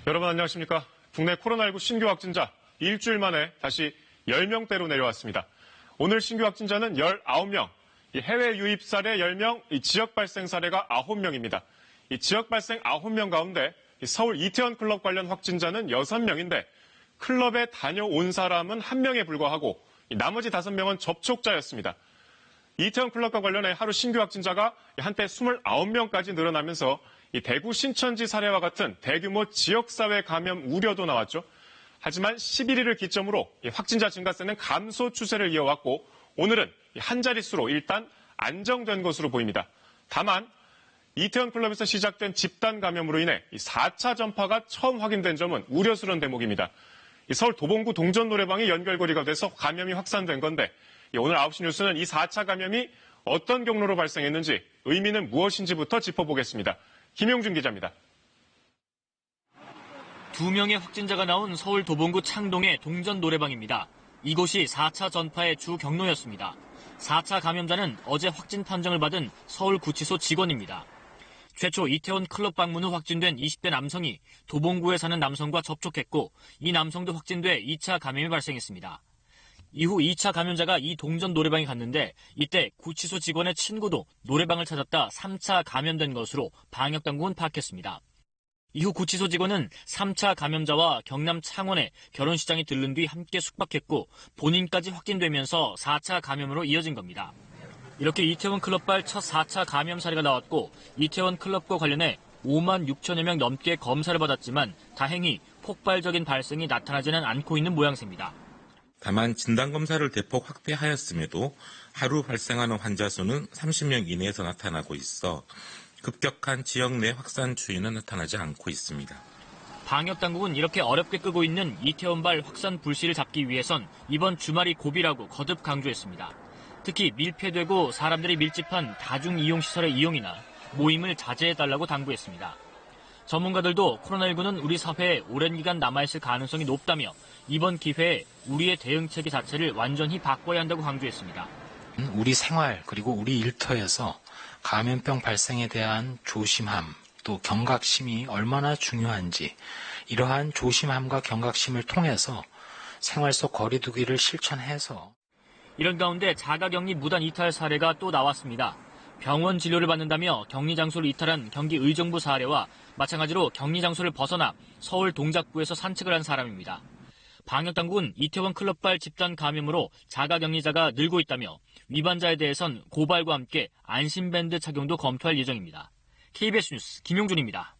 여러분 안녕하십니까? 국내 코로나19 신규 확진자 일주일 만에 다시 10명대로 내려왔습니다. 오늘 신규 확진자는 19명, 해외 유입 사례 10명, 지역 발생 사례가 9명입니다. 지역 발생 9명 가운데 서울 이태원 클럽 관련 확진자는 6명인데 클럽에 다녀온 사람은 1명에 불과하고 나머지 5명은 접촉자였습니다. 이태원 클럽과 관련해 하루 신규 확진자가 한때 29명까지 늘어나면서 대구 신천지 사례와 같은 대규모 지역사회 감염 우려도 나왔죠. 하지만 11일을 기점으로 확진자 증가세는 감소 추세를 이어왔고 오늘은 한 자릿수로 일단 안정된 것으로 보입니다. 다만 이태원 클럽에서 시작된 집단 감염으로 인해 4차 전파가 처음 확인된 점은 우려스러운 대목입니다. 서울 도봉구 동전 노래방이 연결고리가 돼서 감염이 확산된 건데 오늘 9시 뉴스는 이 4차 감염이 어떤 경로로 발생했는지 의미는 무엇인지부터 짚어보겠습니다. 김용준 기자입니다. 2명의 확진자가 나온 서울 도봉구 창동의 동전 노래방입니다. 이곳이 4차 전파의 주 경로였습니다. 4차 감염자는 어제 확진 판정을 받은 서울구치소 직원입니다. 최초 이태원 클럽 방문 후 확진된 20대 남성이 도봉구에 사는 남성과 접촉했고 이 남성도 확진돼 2차 감염이 발생했습니다. 이후 2차 감염자가 이 동전 노래방에 갔는데 이때 구치소 직원의 친구도 노래방을 찾았다 3차 감염된 것으로 방역당국은 파악했습니다. 이후 구치소 직원은 3차 감염자와 경남 창원에 결혼식장에 들른 뒤 함께 숙박했고 본인까지 확진되면서 4차 감염으로 이어진 겁니다. 이렇게 이태원 클럽발 첫 4차 감염 사례가 나왔고 이태원 클럽과 관련해 5만 6천여 명 넘게 검사를 받았지만 다행히 폭발적인 발생이 나타나지는 않고 있는 모양새입니다. 다만 진단검사를 대폭 확대하였음에도 하루 발생하는 환자 수는 30명 이내에서 나타나고 있어 급격한 지역 내 확산 추이는 나타나지 않고 있습니다. 방역당국은 이렇게 어렵게 끄고 있는 이태원발 확산 불씨를 잡기 위해선 이번 주말이 고비라고 거듭 강조했습니다. 특히 밀폐되고 사람들이 밀집한 다중이용시설의 이용이나 모임을 자제해달라고 당부했습니다. 전문가들도 코로나19는 우리 사회에 오랜 기간 남아있을 가능성이 높다며 이번 기회에 우리의 대응체계 자체를 완전히 바꿔야 한다고 강조했습니다. 우리 생활 그리고 우리 일터에서 감염병 발생에 대한 조심함 또 경각심이 얼마나 중요한지 이러한 조심함과 경각심을 통해서 생활 속 거리 두기를 실천해서 이런 가운데 자가격리 무단 이탈 사례가 또 나왔습니다. 병원 진료를 받는다며 격리 장소를 이탈한 경기 의정부 사례와 마찬가지로 격리 장소를 벗어나 서울 동작구에서 산책을 한 사람입니다. 방역당국은 이태원 클럽발 집단 감염으로 자가격리자가 늘고 있다며 위반자에 대해선 고발과 함께 안심밴드 착용도 검토할 예정입니다. KBS 뉴스 김용준입니다.